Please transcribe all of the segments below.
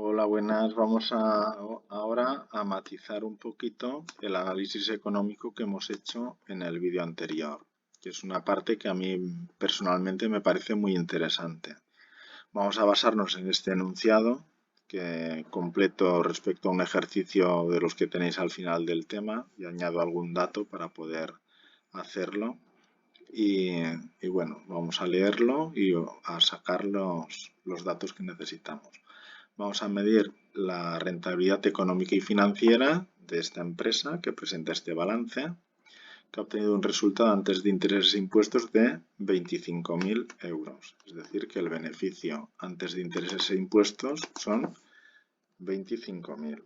Hola, buenas. Ahora a matizar un poquito el análisis económico que hemos hecho en el vídeo anterior, que es una parte que a mí personalmente me parece muy interesante. Vamos a basarnos en este enunciado que completo respecto a un ejercicio de los que tenéis al final del tema y añado algún dato para poder hacerlo. Y bueno, vamos a leerlo y a sacar los datos que necesitamos. Vamos a medir la rentabilidad económica y financiera de esta empresa que presenta este balance, que ha obtenido un resultado antes de intereses e impuestos de 25.000 euros. Es decir, que el beneficio antes de intereses e impuestos son 25.000.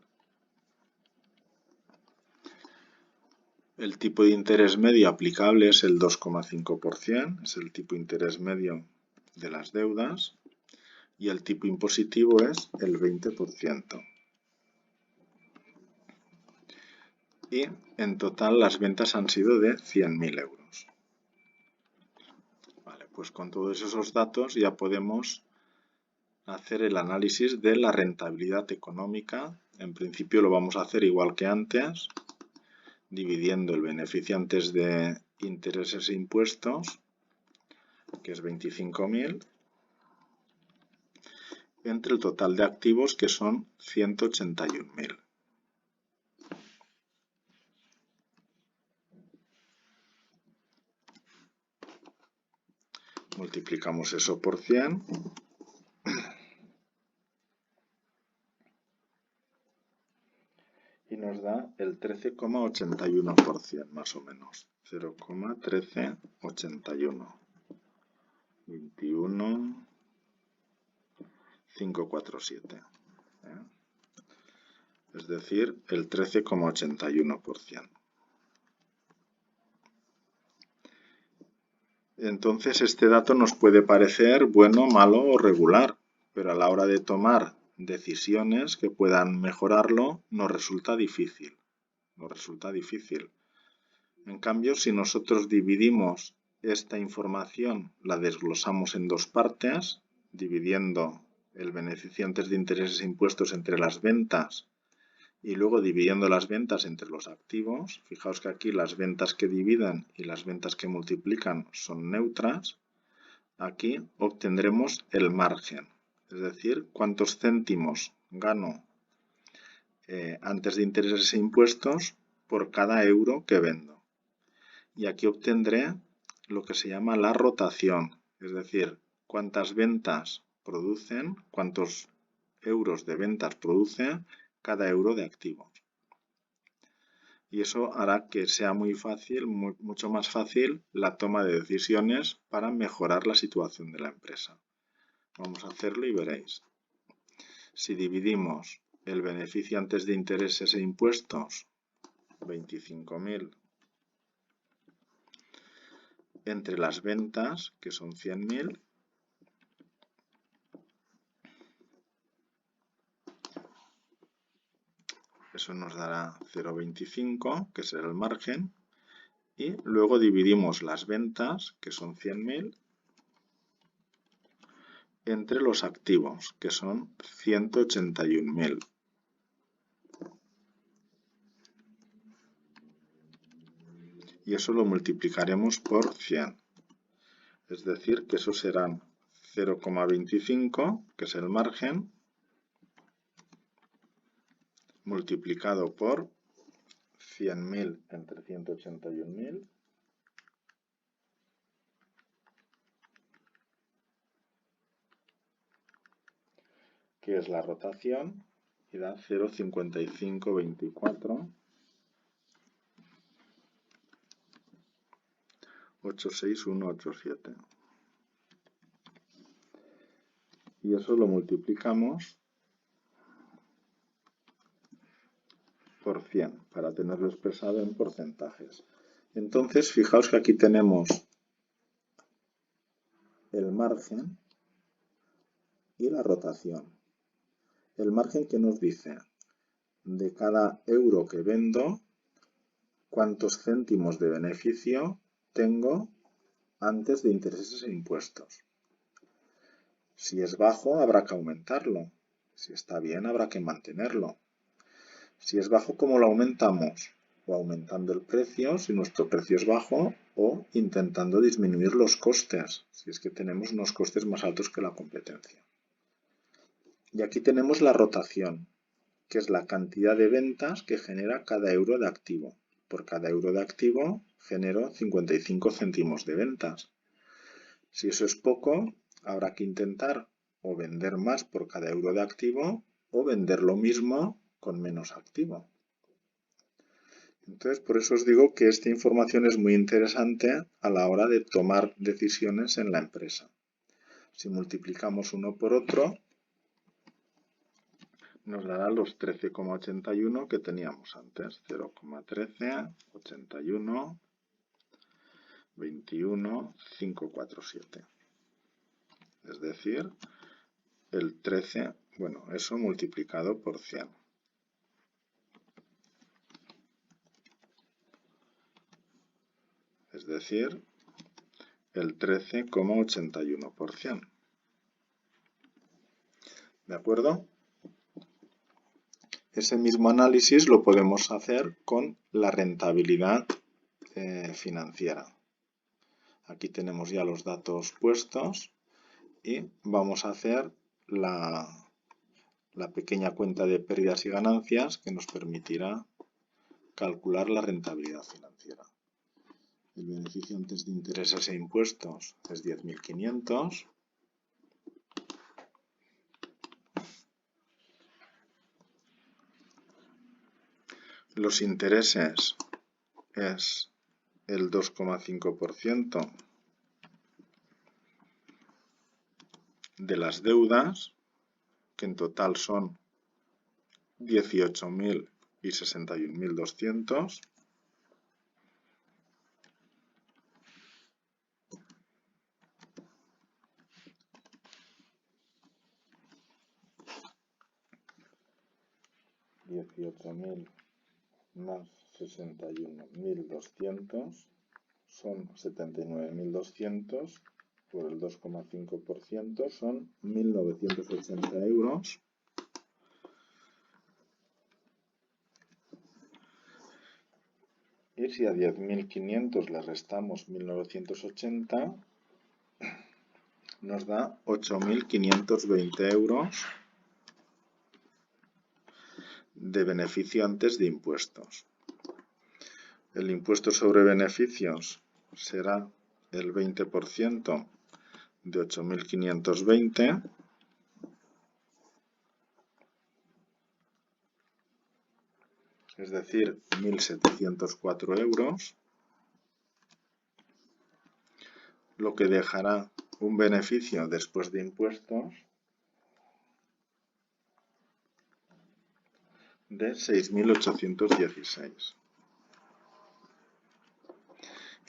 El tipo de interés medio aplicable es el 2,5%, es el tipo de interés medio de las deudas, y el tipo impositivo es el 20%. Y en total las ventas han sido de 100.000 euros. Vale, pues con todos esos datos ya podemos hacer el análisis de la rentabilidad económica. En principio lo vamos a hacer igual que antes, dividiendo el beneficio antes de intereses e impuestos, que es 25.000, entre el total de activos, que son 181.000. Multiplicamos eso por 100 y nos da el 13,81%, más o menos. 0,1381. 21,547. Es decir, el 13,81%. Entonces, este dato nos puede parecer bueno, malo o regular, pero a la hora de tomar decisiones que puedan mejorarlo, nos resulta difícil. En cambio, si nosotros dividimos esta información, la desglosamos en dos partes, dividiendo el beneficio antes de intereses e impuestos entre las ventas y luego dividiendo las ventas entre los activos. Fijaos que aquí las ventas que dividen y las ventas que multiplican son neutras. Aquí obtendremos el margen, es decir, cuántos céntimos gano antes de intereses e impuestos por cada euro que vendo. Y aquí obtendré lo que se llama la rotación, es decir, cuántas ventas producen, cuántos euros de ventas produce cada euro de activos. Y eso hará que sea muy fácil, mucho más fácil la toma de decisiones para mejorar la situación de la empresa. Vamos a hacerlo y veréis. Si dividimos el beneficio antes de intereses e impuestos, 25.000, entre las ventas, que son 100.000, eso nos dará 0,25, que será el margen, y luego dividimos las ventas, que son 100.000, entre los activos, que son 181.000. Y eso lo multiplicaremos por 100. Es decir, que eso serán 0,25, que es el margen, multiplicado por 100.000 entre 181.000, que es la rotación, y da 0,5524, 86187. Y eso lo multiplicamos por 100 para tenerlo expresado en porcentajes. Entonces, fijaos que aquí tenemos el margen y la rotación. El margen que nos dice de cada euro que vendo, cuántos céntimos de beneficio tengo antes de intereses e impuestos. Si es bajo, habrá que aumentarlo. Si está bien, habrá que mantenerlo. Si es bajo, ¿cómo lo aumentamos? O aumentando el precio, si nuestro precio es bajo, o intentando disminuir los costes, si es que tenemos unos costes más altos que la competencia. Y aquí tenemos la rotación, que es la cantidad de ventas que genera cada euro de activo. Por cada euro de activo genero 55 céntimos de ventas. Si eso es poco, habrá que intentar o vender más por cada euro de activo o vender lo mismo con menos activo. Entonces, por eso os digo que esta información es muy interesante a la hora de tomar decisiones en la empresa. Si multiplicamos uno por otro, nos dará los 13,81 que teníamos antes. 0,13, 81, 21, 547. Es decir, el 13, bueno, eso multiplicado por 100. Es decir, el 13,81%. ¿De acuerdo? Ese mismo análisis lo podemos hacer con la rentabilidad financiera. Aquí tenemos ya los datos puestos y vamos a hacer la pequeña cuenta de pérdidas y ganancias que nos permitirá calcular la rentabilidad financiera. El beneficio antes de intereses e impuestos es 10.500. Los intereses es el 2,5% de las deudas, que en total son 18.000 y 61.200. Más 61.200 son 79.200 por el 2,5% son 1.980 euros. Y si a 10.500 le restamos 1.980, nos da 8.520 euros de beneficio antes de impuestos. El impuesto sobre beneficios será el 20% de 8.520. Es decir, 1.704 euros, lo que dejará un beneficio después de impuestos de 6.816.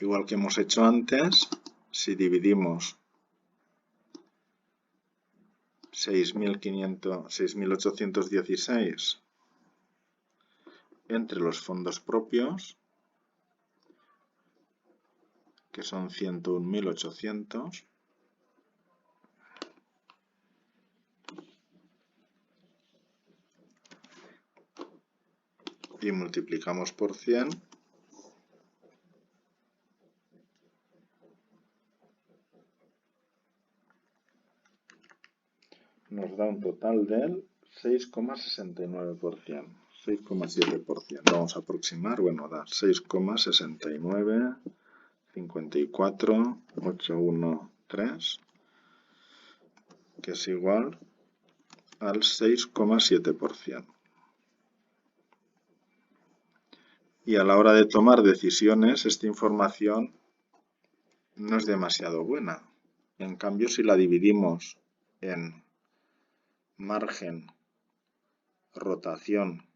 Igual que hemos hecho antes, si dividimos 6.816 entre los fondos propios, que son 101.800, y multiplicamos por 100, nos da un total del 6,69%, 6,7%. Vamos a aproximar, bueno, da 6,69, 54, 813, que es igual al 6,7%. Y a la hora de tomar decisiones, esta información no es demasiado buena. En cambio, si la dividimos en margen, rotación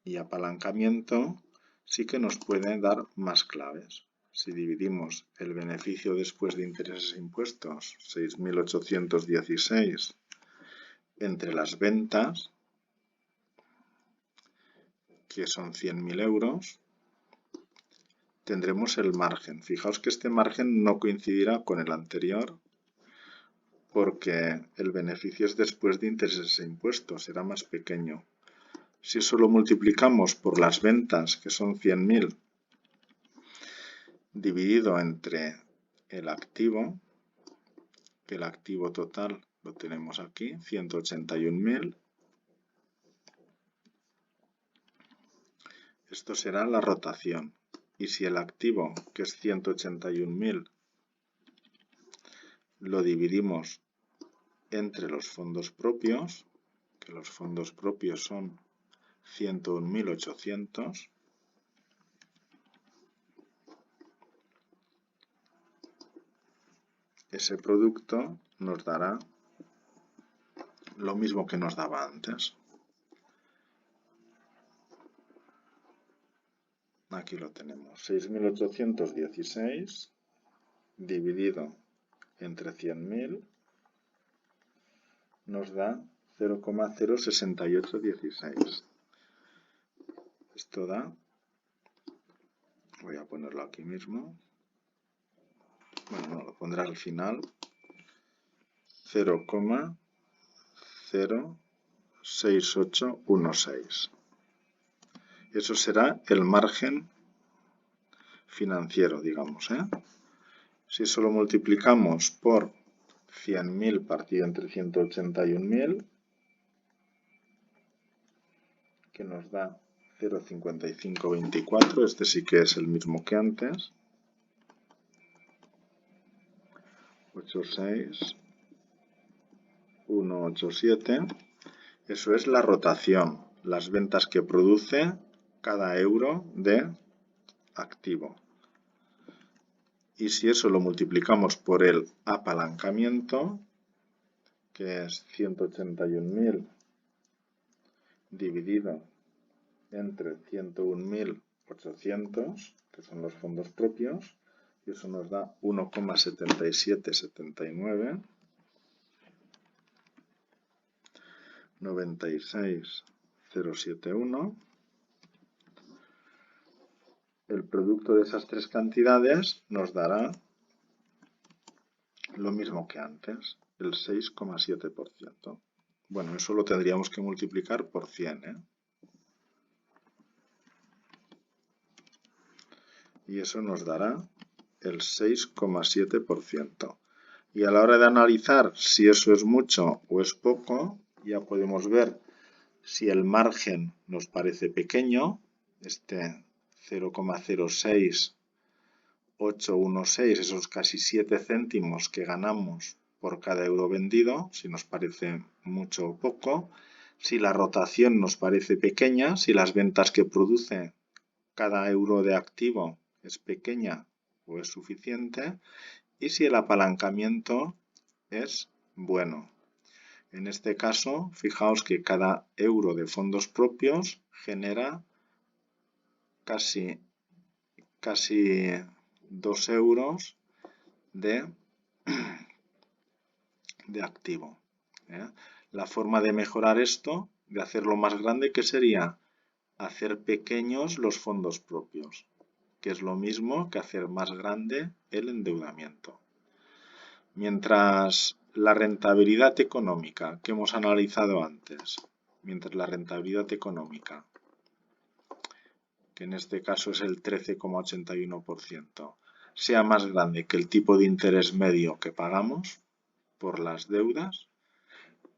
y apalancamiento, sí que nos puede dar más claves. Si dividimos el beneficio después de intereses e impuestos, 6.816, entre las ventas, que son 100.000 euros, tendremos el margen. Fijaos que este margen no coincidirá con el anterior, porque el beneficio es después de intereses e impuestos, será más pequeño. Si eso lo multiplicamos por las ventas, que son 100.000, dividido entre el activo, que el activo total lo tenemos aquí, 181.000, esto será la rotación. Y si el activo, que es 181.000, lo dividimos entre los fondos propios, que los fondos propios son 101.800, ese producto nos dará lo mismo que nos daba antes. Aquí lo tenemos, 6.816 dividido entre 100.000 nos da 0,06816. Esto da, voy a ponerlo aquí mismo, bueno, no, lo pondré al final, 0,06816. Eso será el margen financiero, digamos, Si eso lo multiplicamos por 100.000 partido entre 181.000, que nos da 0,5524, este sí que es el mismo que antes, 86,187, eso es la rotación, las ventas que produce cada euro de activo. Y si eso lo multiplicamos por el apalancamiento, que es 181.000 dividido entre 101.800, que son los fondos propios, y eso nos da 1,7779, 96,071. El producto de esas tres cantidades nos dará lo mismo que antes, el 6,7%. Bueno, eso lo tendríamos que multiplicar por 100, Y eso nos dará el 6,7%. Y a la hora de analizar si eso es mucho o es poco, ya podemos ver si el margen nos parece pequeño, este 0,06816, esos casi 7 céntimos que ganamos por cada euro vendido, si nos parece mucho o poco, si la rotación nos parece pequeña, si las ventas que produce cada euro de activo es pequeña o es suficiente, y si el apalancamiento es bueno. En este caso, fijaos que cada euro de fondos propios genera casi 2 euros de activo. La forma de mejorar esto, de hacerlo más grande, ¿qué sería? Hacer pequeños los fondos propios, que es lo mismo que hacer más grande el endeudamiento. Mientras la rentabilidad económica que hemos analizado antes, mientras la rentabilidad económica, que en este caso es el 13,81%, sea más grande que el tipo de interés medio que pagamos por las deudas,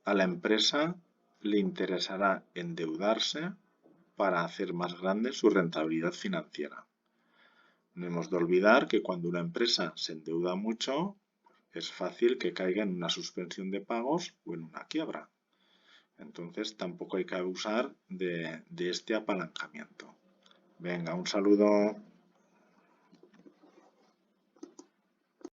a la empresa le interesará endeudarse para hacer más grande su rentabilidad financiera. No hemos de olvidar que cuando una empresa se endeuda mucho, es fácil que caiga en una suspensión de pagos o en una quiebra. Entonces tampoco hay que abusar de este apalancamiento. Venga, un saludo.